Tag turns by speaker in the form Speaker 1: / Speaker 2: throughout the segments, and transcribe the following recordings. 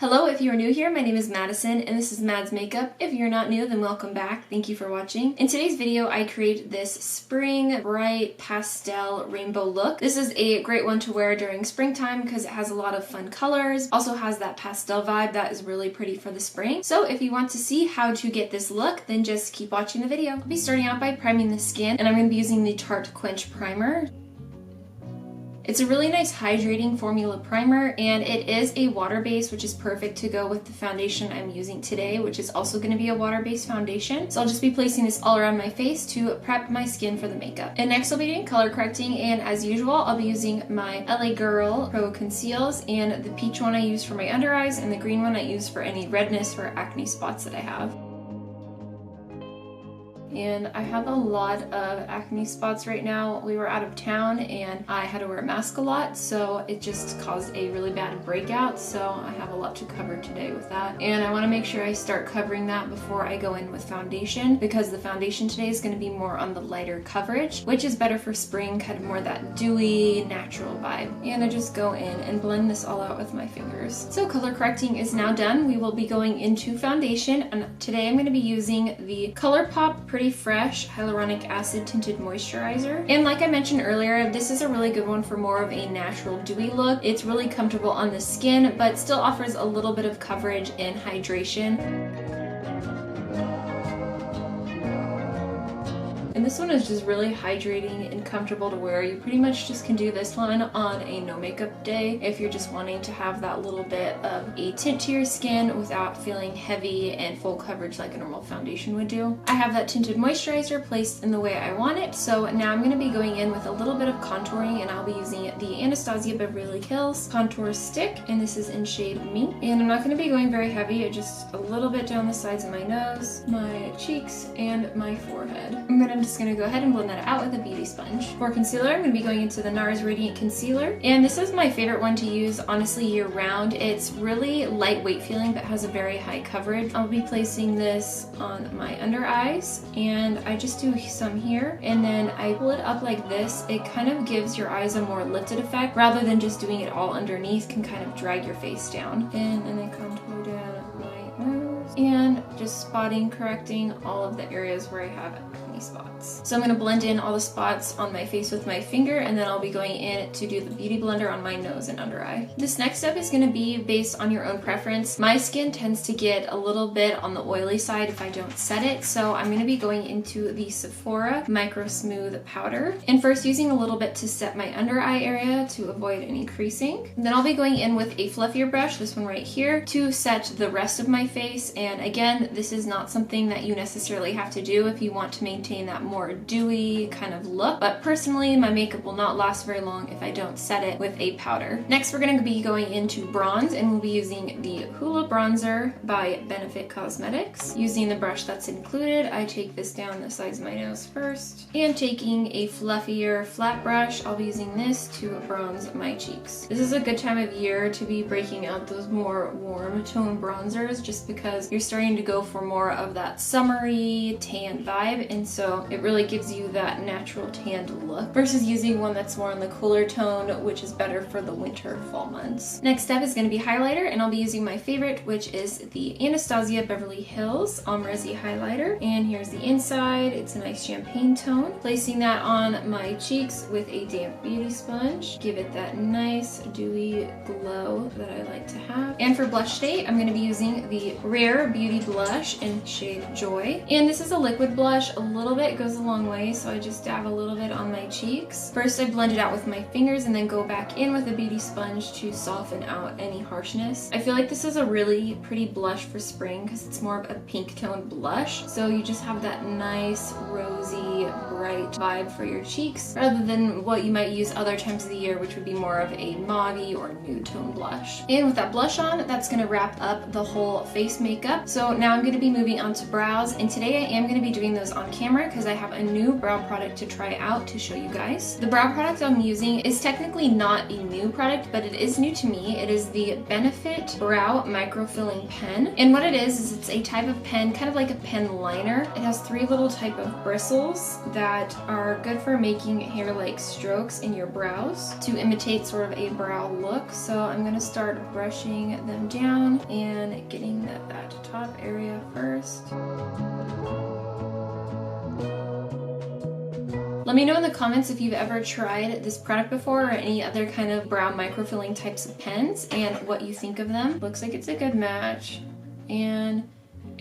Speaker 1: Hello, if you are new here, my name is Madison and this is Mad's Makeup. If you're not new, then welcome back. Thank you for watching. In today's video, I created this spring bright pastel rainbow look. This is a great one to wear during springtime because it has a lot of fun colors. Also has that pastel vibe that is really pretty for the spring. So if you want to see how to get this look, then just keep watching the video. I'll be starting out by priming the skin, and I'm going to be using the Tarte Quench primer. It's a really nice hydrating formula primer, and it is a water-based, which is perfect to go with the foundation I'm using today, which is also going to be a water-based foundation. So I'll just be placing this all around my face to prep my skin for the makeup. And next I'll be doing color correcting, and as usual, I'll be using my LA Girl Pro Conceals, and the peach one I use for my under eyes, and the green one I use for any redness or acne spots that I have. And I have a lot of acne spots right now. We were out of town and I had to wear a mask a lot, so it just caused a really bad breakout, so I have a lot to cover today with that. And I want to make sure I start covering that before I go in with foundation, because the foundation today is going to be more on the lighter coverage, which is better for spring, kind of more that dewy, natural vibe. And I just go in and blend this all out with my fingers. So color correcting is now done. We will be going into foundation, and today I'm going to be using the Colourpop Pretty Fresh Hyaluronic Acid Tinted Moisturizer. And like I mentioned earlier, this is a really good one for more of a natural dewy look. It's really comfortable on the skin, but still offers a little bit of coverage and hydration. And this one is just really hydrating and comfortable to wear. You pretty much just can do this one on a no makeup day if you're just wanting to have that little bit of a tint to your skin without feeling heavy and full coverage like a normal foundation would do. I have that tinted moisturizer placed in the way I want it, so now I'm going to be going in with a little bit of contouring, and I'll be using the Anastasia Beverly Hills contour stick, and this is in shade Me. And I'm not going to be going very heavy, just a little bit down the sides of my nose, my cheeks, and my forehead. I'm just going to go ahead and blend that out with a beauty sponge. For concealer, I'm going to be going into the Nars Radiant Concealer, and this is my favorite one to use honestly year round. It's really lightweight feeling but has a very high coverage. I'll be placing this on my under eyes, and I just do some here and then I pull it up like this. It kind of gives your eyes a more lifted effect rather than just doing it all underneath, can kind of drag your face down. And then contour down my nose and just spotting, correcting all of the areas where I have acne spots. So I'm going to blend in all the spots on my face with my finger, and then I'll be going in to do the beauty blender on my nose and under eye. This next step is going to be based on your own preference. My skin tends to get a little bit on the oily side if I don't set it, so I'm going to be going into the Sephora MicroSmooth powder, and first using a little bit to set my under eye area to avoid any creasing. Then I'll be going in with a fluffier brush, this one right here, to set the rest of my face. And again, this is not something that you necessarily have to do if you want to maintain that more dewy kind of look, but personally my makeup will not last very long if I don't set it with a powder. Next we're going to be going into bronze, and we'll be using the Hoola bronzer by Benefit Cosmetics. Using the brush that's included, I take this down the sides of my nose first, and taking a fluffier flat brush, I'll be using this to bronze my cheeks. This is a good time of year to be breaking out those more warm tone bronzers, just because you're starting to go for more of that summery tan vibe, and so it really gives you that natural tanned look versus using one that's more on the cooler tone, which is better for the winter fall months. Next step is going to be highlighter, and I'll be using my favorite, which is the Anastasia Beverly Hills Amrezy highlighter. And here's the inside. It's a nice champagne tone. Placing that on my cheeks with a damp beauty sponge. Give it that nice dewy glow that I like to have. And for blush shade, I'm going to be using the Rare Beauty blush in shade Joy. And this is a liquid blush. A little bit goes a long way, so I just dab a little bit on my cheeks. First I blend it out with my fingers and then go back in with a beauty sponge to soften out any harshness. I feel like this is a really pretty blush for spring because it's more of a pink tone blush, so you just have that nice rosy bright vibe for your cheeks rather than what you might use other times of the year, which would be more of a mauve or nude tone blush. And with that blush on, that's going to wrap up the whole face makeup. So now I'm going to be moving on to brows, and today I am going to be doing those on camera camera because I have a new brow product to try out to show you guys. The brow product I'm using is technically not a new product, but it is new to me. It is the Benefit Brow Microfilling Pen. And what it is it's a type of pen, kind of like a pen liner. It has 3 little type of bristles that are good for making hair-like strokes in your brows to imitate sort of a brow look. So I'm going to start brushing them down and getting that top area first. Let me know in the comments if you've ever tried this product before or any other kind of brow microfilling types of pens and what you think of them. Looks like it's a good match and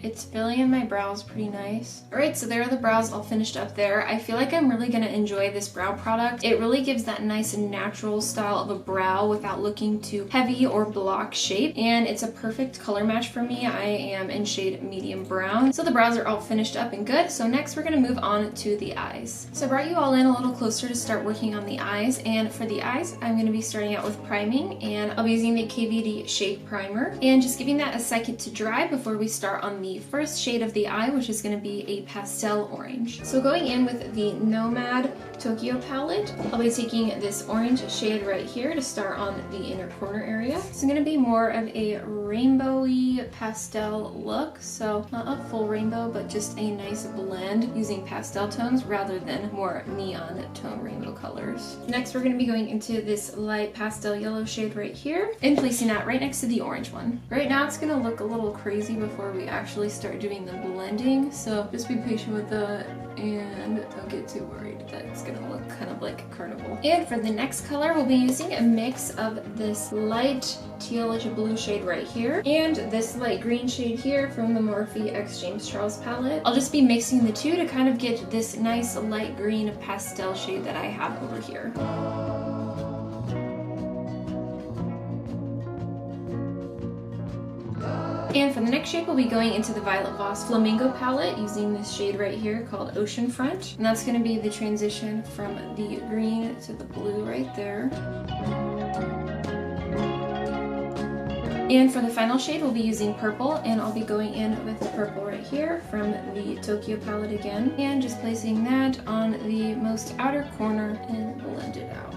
Speaker 1: it's filling in my brows pretty nice. Alright, so there are the brows all finished up there. I feel like I'm really gonna enjoy this brow product. It really gives that nice and natural style of a brow without looking too heavy or block shape. And it's a perfect color match for me. I am in shade medium brown. So the brows are all finished up and good. So next we're gonna move on to the eyes. So I brought you all in a little closer to start working on the eyes. And for the eyes, I'm gonna be starting out with priming, and I'll be using the KVD Shake Primer and just giving that a second to dry before we start on the first shade of the eye, which is going to be a pastel orange. So going in with the Nomad Tokyo palette, I'll be taking this orange shade right here to start on the inner corner area. It's going to be more of a rainbowy pastel look, so not a full rainbow, but just a nice blend using pastel tones rather than more neon tone rainbow colors. Next we're going to be going into this light pastel yellow shade right here and placing that right next to the orange one. Right now it's going to look a little crazy before we actually start doing the blending, so just be patient with that and don't get too worried that it's gonna look kind of like a carnival. And for the next color, we'll be using a mix of this light tealish blue shade right here and this light green shade here from the Morphe X James Charles palette. I'll just be mixing the two to kind of get this nice light green pastel shade that I have over here. And for the next shade, we'll be going into the Violet Voss Flamingo palette using this shade right here called Oceanfront. And that's going to be the transition from the green to the blue right there. And for the final shade, we'll be using purple, and I'll be going in with the purple right here from the Tokyo palette again, and just placing that on the most outer corner and blend it out.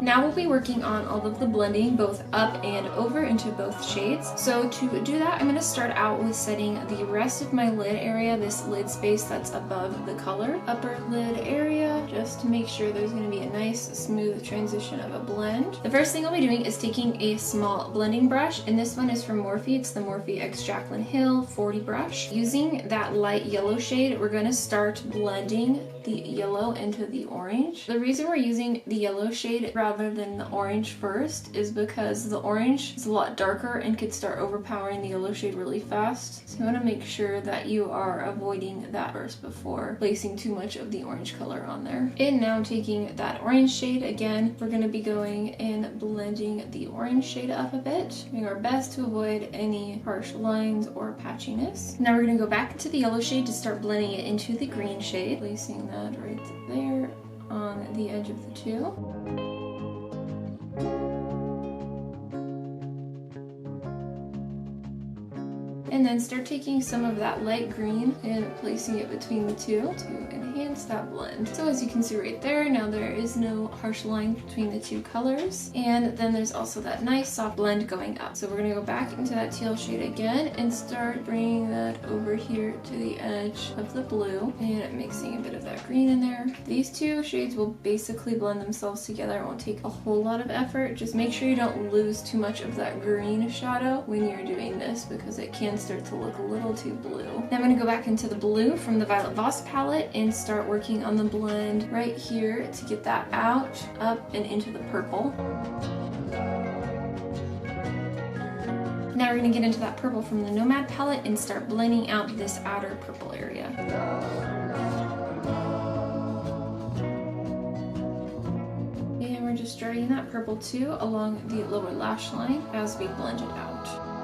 Speaker 1: Now we'll be working on all of the blending both up and over into both shades. So to do that, I'm going to start out with setting the rest of my lid area, this lid space that's above the color, upper lid area, just to make sure there's going to be a nice smooth transition of a blend. The first thing I'll be doing is taking a small blending brush, and this one is from Morphe. It's the Morphe X Jaclyn Hill 40 brush. Using that light yellow shade, we're going to start blending the yellow into the orange. The reason we're using the yellow shade rather than the orange first is because the orange is a lot darker and could start overpowering the yellow shade really fast. So you want to make sure that you are avoiding that first before placing too much of the orange color on there. And now taking that orange shade again, we're going to be going and blending the orange shade up a bit, doing our best to avoid any harsh lines or patchiness. Now we're going to go back into the yellow shade to start blending it into the green shade, placing that right there on the edge of the two. And then start taking some of that light green and placing it between the two to enhance that blend. So as you can see right there, now there is no harsh line between the two colors. And then there's also that nice soft blend going up. So we're going to go back into that teal shade again and start bringing that over here to the edge of the blue and mixing a bit of that green in there. These two shades will basically blend themselves together. It won't take a whole lot of effort. Just make sure you don't lose too much of that green shadow when you're doing this, because it can start to look a little too blue. Now I'm going to go back into the blue from the Violet Voss palette and start working on the blend right here to get that out, up, and into the purple. Now we're going to get into that purple from the Nomad palette and start blending out this outer purple area. And we're just dragging that purple too along the lower lash line as we blend it out.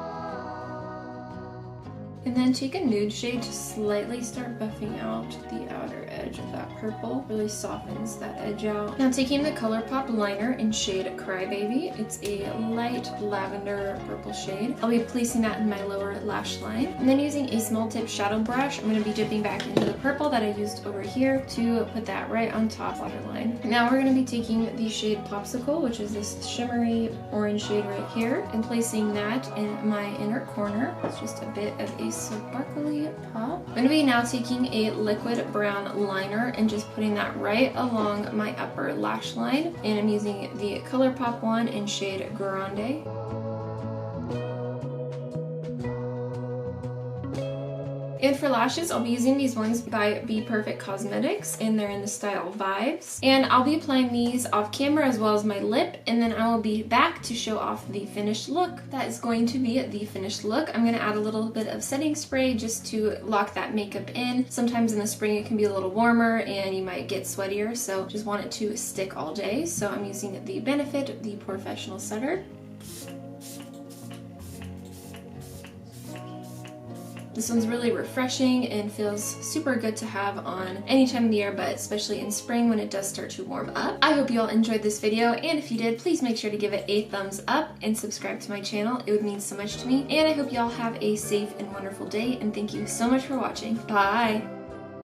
Speaker 1: And then take a nude shade to slightly start buffing out the outer edge of that purple. Really softens that edge out. Now taking the Colourpop liner in shade Crybaby. It's a light lavender purple shade. I'll be placing that in my lower lash line. And then using a small tip shadow brush, I'm going to be dipping back into the purple that I used over here to put that right on top waterline. Now we're going to be taking the shade Popsicle, which is this shimmery orange shade right here, and placing that in my inner corner. It's just a bit of a sparkly pop. I'm going to be now taking a liquid brown liner and just putting that right along my upper lash line. And I'm using the Colourpop one in shade Grande. And for lashes, I'll be using these ones by BPerfect Cosmetics, and they're in the style Vibes. And I'll be applying these off camera as well as my lip, and then I will be back to show off the finished look. That is going to be the finished look. I'm going to add a little bit of setting spray just to lock that makeup in. Sometimes in the spring it can be a little warmer and you might get sweatier, so just want it to stick all day. So I'm using the Benefit, the Porefessional Setter. This one's really refreshing and feels super good to have on any time of the year, but especially in spring when it does start to warm up. I hope you all enjoyed this video, and if you did, please make sure to give it a thumbs up and subscribe to my channel. It would mean so much to me, and I hope you all have a safe and wonderful day, and thank you so much for watching. Bye!